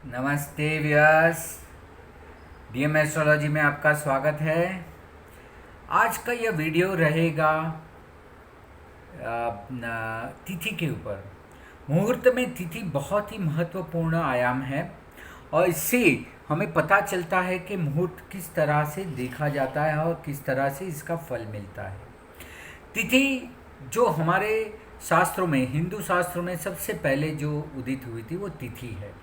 नमस्ते व्यास। DM astrology में आपका स्वागत है। आज का यह वीडियो रहेगा तिथि के ऊपर। मुहूर्त में तिथि बहुत ही महत्वपूर्ण आयाम है और इससे हमें पता चलता है कि मुहूर्त किस तरह से देखा जाता है और किस तरह से इसका फल मिलता है। तिथि जो हमारे शास्त्रों में, हिंदू शास्त्रों में सबसे पहले जो उदित हुई थी वो तिथि है।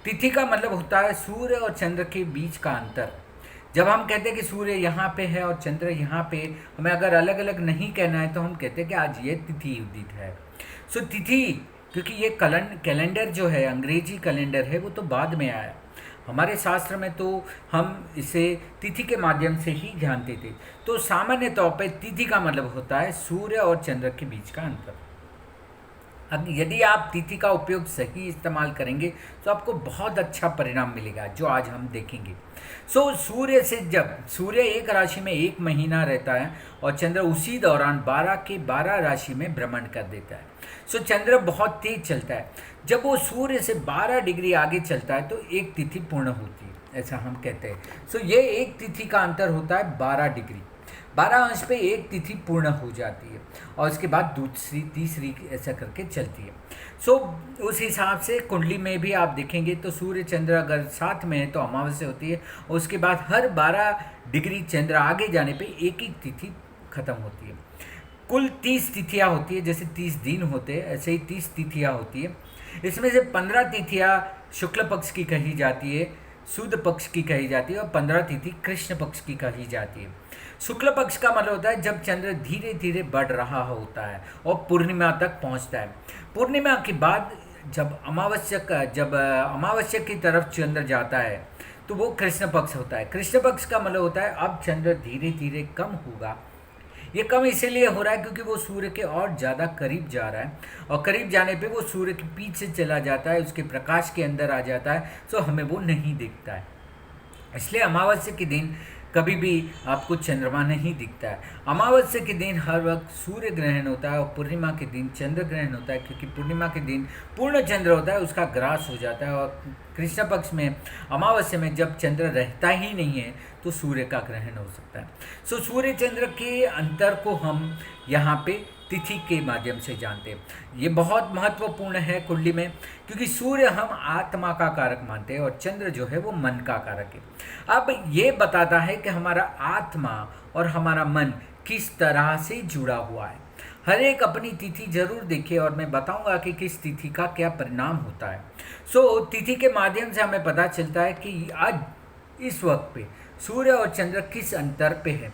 तिथि का मतलब होता है सूर्य और चंद्र के बीच का अंतर। जब हम कहते हैं कि सूर्य यहाँ पे है और चंद्र यहाँ पे, हमें अगर अलग अलग नहीं कहना है तो हम कहते हैं कि आज ये तिथि उदित है। सो तिथि, क्योंकि ये कैलेंडर जो है, अंग्रेजी कैलेंडर है, वो तो बाद में आया। हमारे शास्त्र में तो हम इसे तिथि के माध्यम से ही जानते थे। तो सामान्य तौर पर तिथि का मतलब होता है सूर्य और चंद्र के बीच का अंतर। अब यदि आप तिथि का उपयोग सही इस्तेमाल करेंगे तो आपको बहुत अच्छा परिणाम मिलेगा, जो आज हम देखेंगे। सूर्य से, जब सूर्य एक राशि में एक महीना रहता है और चंद्र उसी दौरान 12 के 12 राशि में भ्रमण कर देता है। चंद्र बहुत तेज चलता है। जब वो सूर्य से 12 डिग्री आगे चलता है तो एक तिथि पूर्ण होती है, ऐसा हम कहते हैं। ये एक तिथि का अंतर होता है 12 डिग्री। 12 अंश पे एक तिथि पूर्ण हो जाती है और उसके बाद दूसरी, तीसरी, ऐसा करके चलती है। उस हिसाब से कुंडली में भी आप देखेंगे तो सूर्य चंद्र अगर साथ में है तो अमावस्या होती है और उसके बाद हर 12 डिग्री चंद्र आगे जाने पे एक एक तिथि खत्म होती है। कुल 30 तिथियाँ होती है, जैसे 30 दिन होते हैं ऐसे ही 30 तिथियाँ होती है। इसमें से 15 तिथियाँ शुक्ल पक्ष की कही जाती है, शुद्ध पक्ष की कही जाती है, और 15 तिथि कृष्ण पक्ष की कही जाती है। शुक्ल पक्ष का मतलब होता है जब चंद्र धीरे धीरे बढ़ रहा होता है और पूर्णिमा तक पहुंचता है। पूर्णिमा के बाद जब अमावस्या की तरफ चंद्र जाता है तो वो कृष्ण पक्ष होता है। कृष्ण पक्ष का मतलब होता है अब चंद्र धीरे धीरे कम होगा। ये कम इसीलिए हो रहा है क्योंकि वो सूर्य के और ज़्यादा करीब जा रहा है और करीब जाने पे वो सूर्य के पीछे चला जाता है, उसके प्रकाश के अंदर आ जाता है, तो हमें वो नहीं दिखता है। इसलिए अमावस्या के दिन कभी भी आपको चंद्रमा नहीं दिखता है। अमावस्या के दिन हर वक्त सूर्य ग्रहण होता है और पूर्णिमा के दिन चंद्र ग्रहण होता है, क्योंकि पूर्णिमा के दिन पूर्ण चंद्र होता है, उसका ग्रास हो जाता है। और कृष्ण पक्ष में अमावस्या में जब चंद्र रहता ही नहीं है तो सूर्य का ग्रहण हो सकता है। सूर्य चंद्र के अंतर को हम यहाँ पे तिथि के माध्यम से जानते हैं। ये बहुत महत्वपूर्ण है कुंडली में, क्योंकि सूर्य हम आत्मा का कारक मानते हैं और चंद्र जो है वो मन का कारक है। अब ये बताता है कि हमारा आत्मा और हमारा मन किस तरह से जुड़ा हुआ है। हर एक अपनी तिथि जरूर देखे और मैं बताऊंगा कि किस तिथि का क्या परिणाम होता है। तिथि के माध्यम से हमें पता चलता है कि आज इस वक्त पे सूर्य और चंद्र किस अंतर पे है,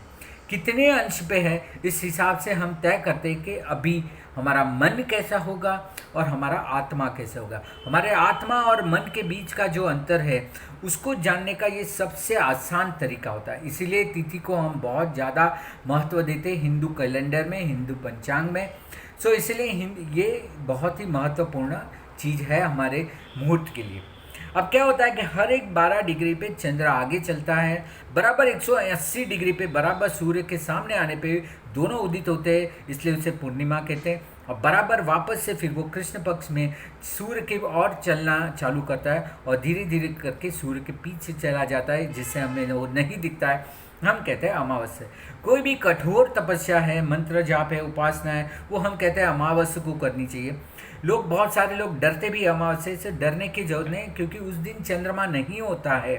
कितने अंश पे है। इस हिसाब से हम तय करते हैं कि अभी हमारा मन कैसा होगा और हमारा आत्मा कैसा होगा। हमारे आत्मा और मन के बीच का जो अंतर है उसको जानने का ये सबसे आसान तरीका होता है। इसीलिए तिथि को हम बहुत ज़्यादा महत्व देते हैं हिंदू कैलेंडर में, हिंदू पंचांग में। इसलिए ये बहुत ही महत्वपूर्ण चीज़ है हमारे मुहूर्त के लिए। अब क्या होता है कि हर एक 12 डिग्री पे चंद्र आगे चलता है, बराबर 180 डिग्री पे बराबर सूर्य के सामने आने पे दोनों उदित होते हैं, इसलिए उसे पूर्णिमा कहते हैं। और बराबर वापस से फिर वो कृष्ण पक्ष में सूर्य की ओर चलना चालू करता है और धीरे धीरे करके सूर्य के पीछे चला जाता है, जिससे हमें वो नहीं दिखता है, हम कहते हैं अमावस्या। कोई भी कठोर तपस्या है, मंत्र जाप है, उपासना है, वो हम कहते हैं अमावस्या को करनी चाहिए। बहुत सारे लोग डरते भी अमावस्या से। डरने की जरूरत नहीं, क्योंकि उस दिन चंद्रमा नहीं होता है।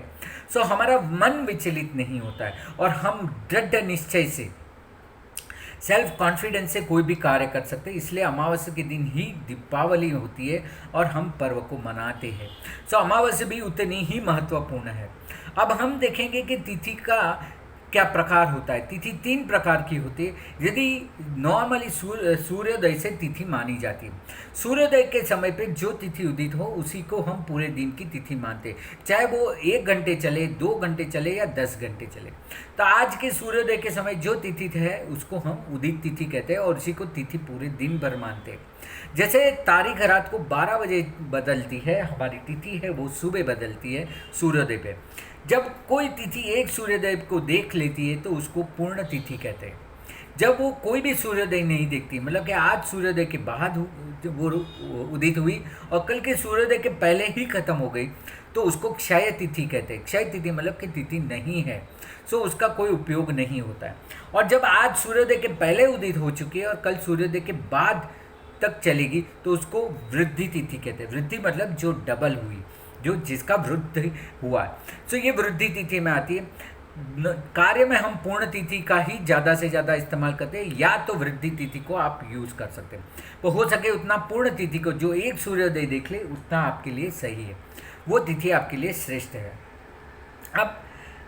हमारा मन विचलित नहीं होता है और हम दृढ़ निश्चय से, सेल्फ कॉन्फिडेंस से कोई भी कार्य कर सकते हैं। इसलिए अमावस्या के दिन ही दीपावली होती है और हम पर्व को मनाते हैं। अमावस्या भी उतनी ही महत्वपूर्ण है। अब हम देखेंगे कि तिथि का क्या प्रकार होता है। तिथि 3 प्रकार की होती है। यदि नॉर्मली सूर्योदय से तिथि मानी जाती है। सूर्योदय के समय पे जो तिथि उदित हो उसी को हम पूरे दिन की तिथि मानते हैं, चाहे वो 1 घंटे चले, 2 घंटे चले या 10 घंटे चले। तो आज के सूर्योदय के समय जो तिथि है उसको हम उदित तिथि कहते हैं और उसी को तिथि पूरे दिन भर मानते हैं। जैसे तारीख रात को 12 बजे बदलती है, हमारी तिथि है वो सुबह बदलती है सूर्योदय पे। जब कोई तिथि एक सूर्योदय को देख लेती है तो उसको पूर्ण तिथि कहते हैं। जब वो कोई भी सूर्योदय नहीं देखती, मतलब कि आज सूर्योदय के बाद वो उदित हुई और कल के सूर्योदय के पहले ही खत्म हो गई, तो उसको क्षय तिथि कहते हैं। क्षय तिथि मतलब कि तिथि नहीं है, सो उसका कोई उपयोग नहीं होता है। और जब आज सूर्योदय के पहले उदित हो चुकी है और कल सूर्योदय के बाद तक चलेगी, तो उसको वृद्धि तिथि कहते हैं। वृद्धि मतलब जो डबल हुई, जो जिसका वृद्धि हुआ है, सो ये वृद्धि तिथि में आती है। कार्य में हम पूर्ण तिथि का ही ज़्यादा से ज़्यादा इस्तेमाल करते हैं, या तो वृद्धि तिथि को आप यूज़ कर सकते हैं। तो हो सके उतना पूर्ण तिथि को, जो एक सूर्योदय देख ले उतना आपके लिए सही है, वो तिथि आपके लिए श्रेष्ठ है। अब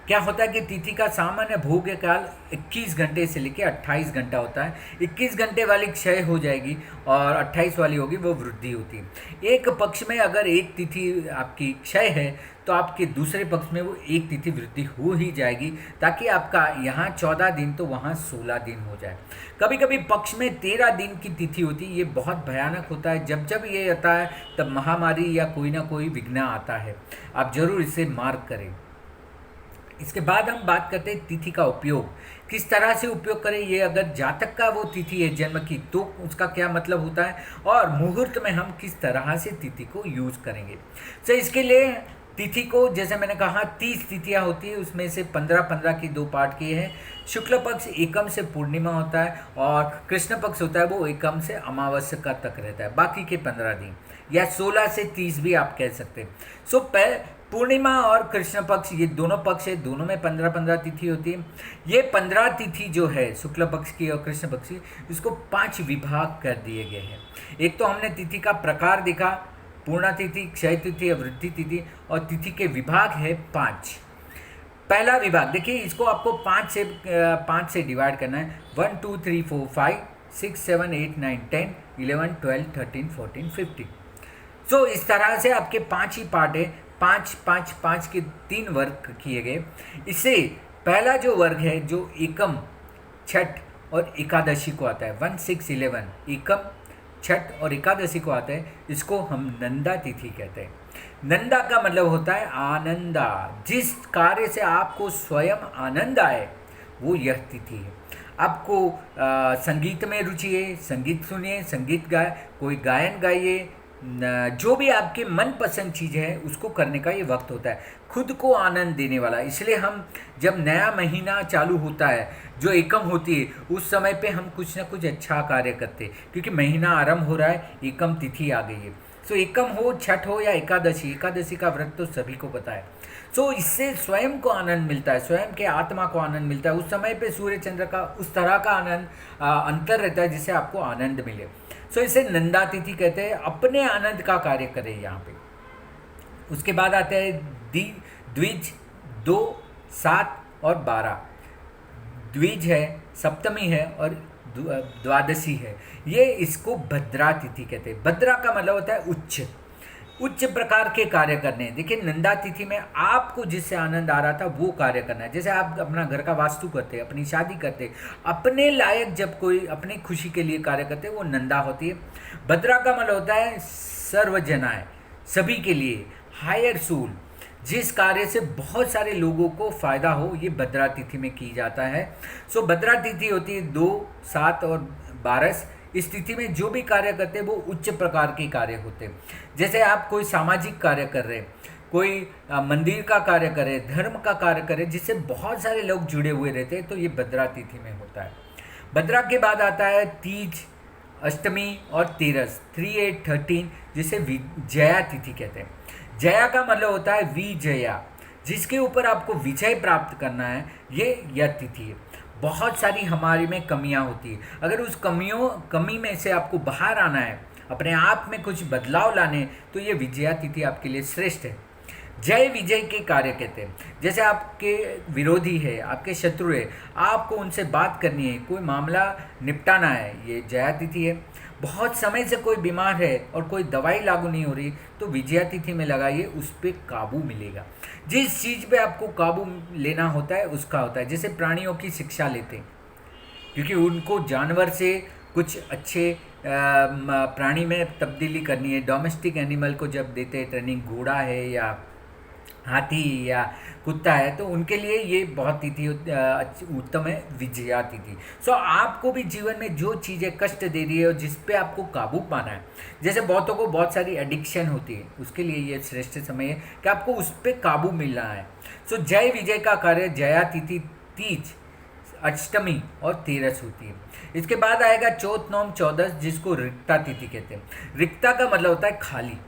क्या होता है कि तिथि का सामान्य भोग्य काल 21 घंटे से लेकर 28 घंटा होता है। 21 घंटे वाली क्षय हो जाएगी और 28 वाली होगी वो वृद्धि होती है। एक पक्ष में अगर एक तिथि आपकी क्षय है, तो आपके दूसरे पक्ष में वो एक तिथि वृद्धि हो ही जाएगी, ताकि आपका यहाँ 14 दिन तो वहाँ 16 दिन हो जाए। कभी कभी पक्ष में 13 दिन की तिथि होती है। ये बहुत भयानक होता है। जब जब ये आता है तब महामारी या कोई ना कोई विघ्न आता है। आप जरूर इसे मार्क करें। इसके बाद हम बात करते हैं तिथि का उपयोग, किस तरह से उपयोग करें। ये अगर जातक का वो तिथि है जन्म की, तो उसका क्या मतलब होता है, और मुहूर्त में हम किस तरह से तिथि को यूज़ करेंगे। तो इसके लिए तिथि को, जैसे मैंने कहा 30 तिथियां होती है, उसमें से 15-15 की 2 पार्ट किए हैं। शुक्ल पक्ष एकम से पूर्णिमा होता है और कृष्ण पक्ष होता है वो एकम से अमावस्या का तक रहता है। बाकी के 15 दिन या 16 से 30 भी आप कह सकते हैं। सो पूर्णिमा और कृष्ण पक्ष, ये दोनों पक्ष है, दोनों में 15-15 तिथि होती है। ये 15 तिथि जो है शुक्ल पक्ष की और कृष्ण पक्ष की, इसको 5 विभाग कर दिए गए हैं। एक तो हमने तिथि का प्रकार देखा, पूर्णा तिथि, क्षय तिथि, वृद्धि तिथि, और तिथि के विभाग है 5। पहला विभाग देखिए, इसको आपको 5 से डिवाइड करना है। 1 2 3 4 5 6 7 8 9 10 11 12 13 14 15। सो इस तरह से आपके 5 ही पार्ट है। 5 के 3 वर्ग किए गए। इससे पहला जो वर्ग है, जो एकम, छठ और एकादशी को आता है, 1 6 11, एकम, छठ और एकादशी को आता है, इसको हम नंदा तिथि कहते हैं। नंदा का मतलब होता है आनंदा। जिस कार्य से आपको स्वयं आनंद आए वो यह तिथि है। आपको संगीत में रुचि है, संगीत सुनिए, संगीत गाए, कोई गायन गाइए, जो भी आपके मनपसंद चीज़ है उसको करने का ये वक्त होता है, खुद को आनंद देने वाला। इसलिए हम जब नया महीना चालू होता है, जो एकम होती है, उस समय पे हम कुछ ना कुछ अच्छा कार्य करते हैं, क्योंकि महीना आरंभ हो रहा है, एकम तिथि आ गई है। सो एकम हो, छठ हो या एकादशी, एकादशी का व्रत तो सभी को पता है। सो इससे स्वयं को आनंद मिलता है, स्वयं के आत्मा को आनंद मिलता है। उस समय पे सूर्य चंद्र का उस तरह का आनंद अंतर रहता है जिससे आपको आनंद मिले। सो इसे नंदा तिथि कहते हैं। अपने आनंद का कार्य करें यहाँ पे। उसके बाद आते हैं द्विज, 2, 7 और 12। द्विज है, सप्तमी है और द्वादशी है। ये इसको भद्रा तिथि कहते हैं। भद्रा का मतलब होता है उच्च प्रकार के कार्य करने। देखिए, नंदा तिथि में आपको जिससे आनंद आ रहा था वो कार्य करना है। जैसे आप अपना घर का वास्तु करते हैं, अपनी शादी करते हैं, अपने लायक जब कोई अपनी खुशी के लिए कार्य करते हैं, वो नंदा होती है। भद्रा का मतलब होता है सर्वजनाय, सभी के लिए, हायर सोल, जिस कार्य से बहुत सारे लोगों को फायदा हो, ये भद्रा तिथि में की जाता है। सो भद्रा तिथि होती है 2, 7 और 12। इस तिथि में जो भी कार्य करते हैं वो उच्च प्रकार के कार्य होते हैं। जैसे आप कोई सामाजिक कार्य कर रहे हैं, कोई मंदिर का कार्य करे, धर्म का कार्य करे, जिससे बहुत सारे लोग जुड़े हुए रहते हैं, तो ये भद्रा तिथि में होता है। भद्रा के बाद आता है तीज, अष्टमी और तेरस, 3, 8, 13, जिसे विजया तिथि कहते हैं। जया का मतलब होता है विजया, जिसके ऊपर आपको विजय प्राप्त करना है, ये यह तिथि है। बहुत सारी हमारी में कमियां होती है, अगर उस कमी में से आपको बाहर आना है, अपने आप में कुछ बदलाव लाने, तो ये विजया तिथि आपके लिए श्रेष्ठ है। जय विजय के कार्य कहते हैं। जैसे आपके विरोधी है, आपके शत्रु है, आपको उनसे बात करनी है, कोई मामला निपटाना है, ये जया तिथि है। बहुत समय से कोई बीमार है और कोई दवाई लागू नहीं हो रही, तो विजया तिथि में लगाइए, उस पर काबू मिलेगा। जिस चीज़ पे आपको काबू लेना होता है उसका होता है। जैसे प्राणियों की शिक्षा लेते हैं, क्योंकि उनको जानवर से कुछ अच्छे प्राणी में तब्दीली करनी है। डोमेस्टिक एनिमल को जब देते हैं ट्रेनिंग, घोड़ा है या हाथी या कुत्ता है तो उनके लिए ये बहुत तिथि उत्तम है, विजया तिथि। सो आपको भी जीवन में जो चीज़ें कष्ट दे रही है और जिस पे आपको काबू पाना है, जैसे बहुतों को बहुत सारी एडिक्शन होती है, उसके लिए ये श्रेष्ठ समय है कि आपको उस पर काबू मिलना है। सो जय विजय का कार्य जया तिथि, तीज, अष्टमी और तेरस होती है। इसके बाद आएगा चौथ, नौम, चौदस, जिसको रिक्ता तिथि कहते हैं। रिक्ता का मतलब होता है खाली।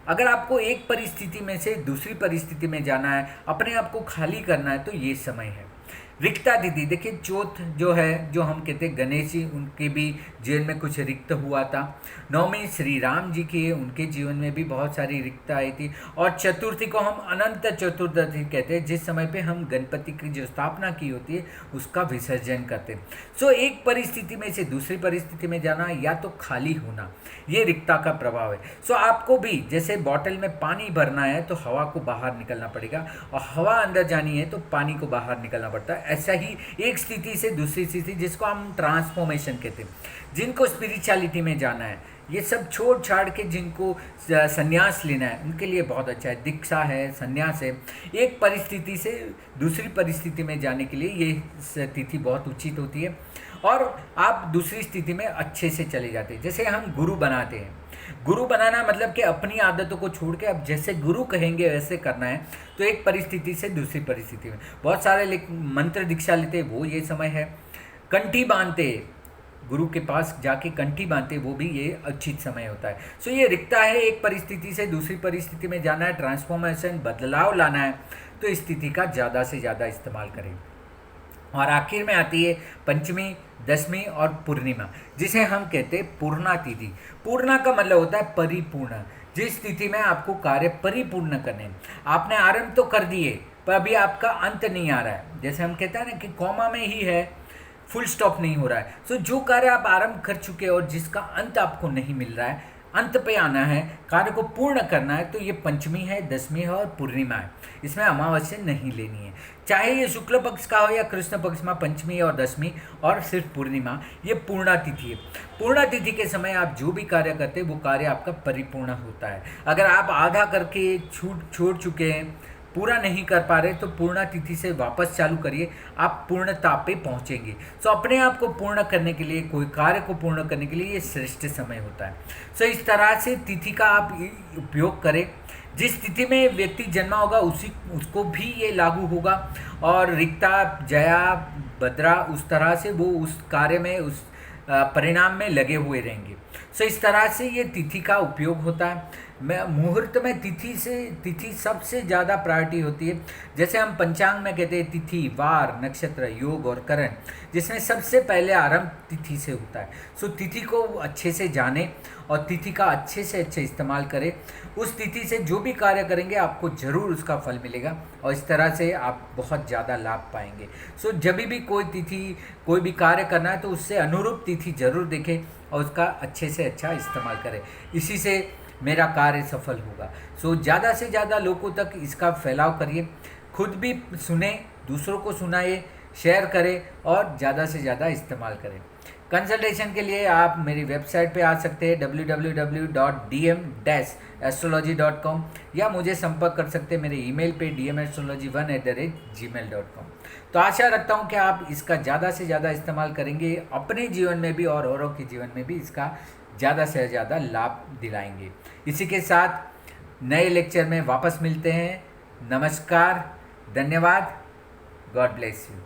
अगर आपको एक परिस्थिति में से दूसरी परिस्थिति में जाना है, अपने आप को खाली करना है, तो ये समय है। रिक्ता तिथि देखिए, चौथ जो है, जो हम कहते हैं गणेश जी, उनके भी जीवन में कुछ रिक्त हुआ था। नवमी श्री राम जी की है, उनके जीवन में भी बहुत सारी रिक्ता आई थी। और चतुर्थी को हम अनंत चतुर्दशी कहते हैं, जिस समय पे हम गणपति की जो स्थापना की होती है उसका विसर्जन करते हैं। सो एक परिस्थिति में से दूसरी परिस्थिति में जाना या तो खाली होना, ये रिक्ता का प्रभाव है। सो आपको भी जैसे बॉटल में पानी भरना है तो हवा को बाहर निकलना पड़ेगा, और हवा अंदर जानी है तो पानी को बाहर निकलना पड़ता है। ऐसा ही एक स्थिति से दूसरी स्थिति, जिसको हम ट्रांसफॉर्मेशन कहते हैं। जिनको स्पिरिचुअलिटी में जाना है, ये सब छोड़ छाड़ के जिनको संन्यास लेना है, उनके लिए बहुत अच्छा है। दीक्षा है, संन्यास है। एक परिस्थिति से दूसरी परिस्थिति में जाने के लिए ये तिथि बहुत उचित होती है, और आप दूसरी स्थिति में अच्छे से चले जाते हैं। जैसे हम गुरु बनाते हैं, गुरु बनाना मतलब कि अपनी आदतों को छोड़ के अब जैसे गुरु कहेंगे वैसे करना है। तो एक परिस्थिति से दूसरी परिस्थिति में बहुत सारे मंत्र दीक्षा लेते, वो ये समय है। कंठी बांधते, गुरु के पास जाके कंठी बांधते, वो भी ये उचित समय होता है। सो ये रिक्ता है, एक परिस्थिति से दूसरी परिस्थिति में जाना है, ट्रांसफॉर्मेशन, बदलाव लाना है, तो इस तिथि का ज़्यादा से ज़्यादा इस्तेमाल करें। और आखिर में आती है पंचमी, दसवीं और पूर्णिमा, जिसे हम कहते हैं पूर्णा तिथि। पूर्णा का मतलब होता है परिपूर्ण। जिस तिथि में आपको कार्य परिपूर्ण करने हैं, आपने आरंभ तो कर दिए पर अभी आपका अंत नहीं आ रहा है। जैसे हम कहते हैं ना कि कॉमा में ही है, फुल स्टॉप नहीं हो रहा है। सो जो कार्य आप आरंभ कर चुके हैं और जिसका अंत आपको नहीं मिल रहा है, अंत पे आना है, कार्य को पूर्ण करना है, तो ये पंचमी है, दसवीं है और पूर्णिमा है। इसमें अमावस्या नहीं लेनी है, चाहे ये शुक्ल पक्ष का हो या कृष्ण पक्ष में। पंचमी और दसवीं और सिर्फ पूर्णिमा, ये पूर्णा तिथि है। पूर्णा तिथि के समय आप जो भी कार्य करते हैं वो कार्य आपका परिपूर्ण होता है। अगर आप आधा करके छोड़ चुके हैं, पूरा नहीं कर पा रहे, तो पूर्णा तिथि से वापस चालू करिए, आप पूर्णता पे पहुंचेंगे। सो अपने आप को पूर्ण करने के लिए, कोई कार्य को पूर्ण करने के लिए ये श्रेष्ठ समय होता है। सो इस तरह से तिथि का आप उपयोग करें। जिस तिथि में व्यक्ति जन्मा होगा उसको भी ये लागू होगा, और रिक्ता, जया, भद्रा, उस तरह से वो उस कार्य में, उस परिणाम में लगे हुए रहेंगे। सो इस तरह से ये तिथि का उपयोग होता है। मैं मुहूर्त में तिथि सबसे ज़्यादा प्रायोरिटी होती है। जैसे हम पंचांग में कहते हैं तिथि, वार, नक्षत्र, योग और करण, जिसमें सबसे पहले आरंभ तिथि से होता है। सो तिथि को अच्छे से जाने और तिथि का अच्छे से अच्छे इस्तेमाल करें। उस तिथि से जो भी कार्य करेंगे आपको ज़रूर उसका फल मिलेगा, और इस तरह से आप बहुत ज़्यादा लाभ पाएंगे। सो जब भी कोई तिथि, कोई भी कार्य करना है तो उससे अनुरूप तिथि जरूर देखें और उसका अच्छे से अच्छा इस्तेमाल करें। इसी से मेरा कार्य सफल होगा। सो ज़्यादा से ज़्यादा लोगों तक इसका फैलाव करिए, खुद भी सुने, दूसरों को सुनाइए, शेयर करें और ज़्यादा से ज़्यादा इस्तेमाल करें। कंसल्टेशन के लिए आप मेरी वेबसाइट पे आ सकते हैं www.dm-astrology.com, या मुझे संपर्क कर सकते हैं मेरे ईमेल पे dmastrology1@gmail.com। तो आशा रखता हूँ कि आप इसका ज़्यादा से ज़्यादा इस्तेमाल करेंगे, अपने जीवन में भी और औरों के जीवन में भी इसका ज़्यादा से ज़्यादा लाभ दिलाएंगे। इसी के साथ नए लेक्चर में वापस मिलते हैं। नमस्कार, धन्यवाद, गॉड ब्लेस यू।